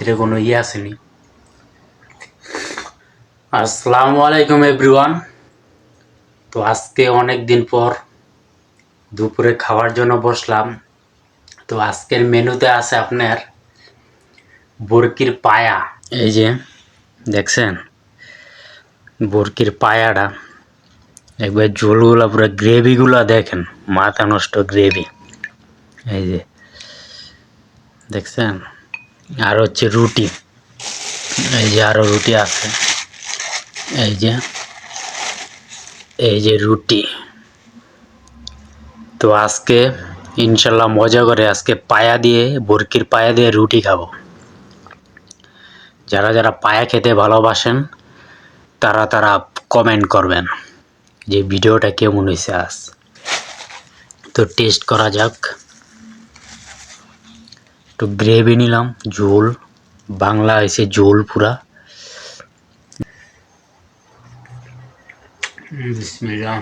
ভিতরে কোনো আসেনি। আসসালামু আলাইকুম এভরিওয়ান। তো আজকে অনেক দিন পর দুপুরে খাওয়ার জন্য বসলাম। তো আজকের মেনুতে আছে আপনার বরকির পায়া। এই যে দেখছেন বরকির পায়াটা, একবার ঝোলগুলা পুরো গ্রেভিগুলা দেখেন, মাথা নষ্ট গ্রেভি। এই যে দেখছেন, আর হচ্ছে রুটি, এই যে আরো রুটি আছে, এই যে রুটি। তো আজকে ইনশাল্লাহ মজা করে আজকে পায়া দিয়ে, বরকির পায়া দিয়ে রুটি খাবো। যারা যারা পায়া খেতে ভালোবাসেন তারা কমেন্ট করবেন যে ভিডিওটা কেমন হয়েছে আজ। তো টেস্ট করা যাক। একটু গ্রেভি নিলাম, ঝোল বাংলা হয়েছে ঝোল পুরা। বিসমিল্লাহ,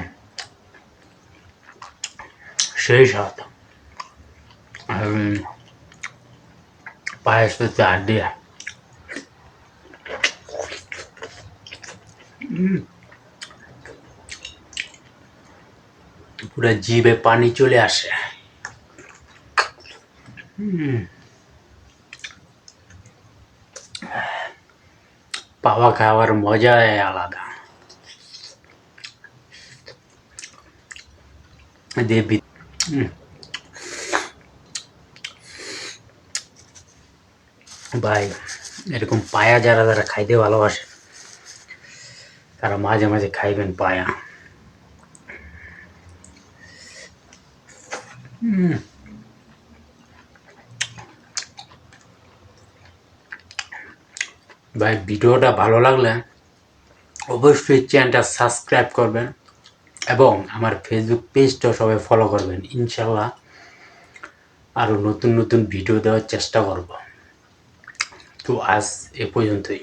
সেই স্বাদ। পায়েস তো চার দিয়ে পুরো জিভে পানি চলে আসে। পাওয়া খাওয়ার মজাই আলাদা। দেবী ভাই, এরকম পায়া যারা যারা খাইতে ভালোবাসে তারা মাঝে মাঝে খাইবেন পায়া। ভাই ভিডিওটা ভালো লাগলে অবশ্যই চ্যানেলটা সাবস্ক্রাইব করবেন এবং আমার ফেসবুক পেজটাও সবাই ফলো করবেন। ইনশাল্লাহ আরও নতুন নতুন ভিডিও দেওয়ার চেষ্টা করব। তো আজ এ পর্যন্তই।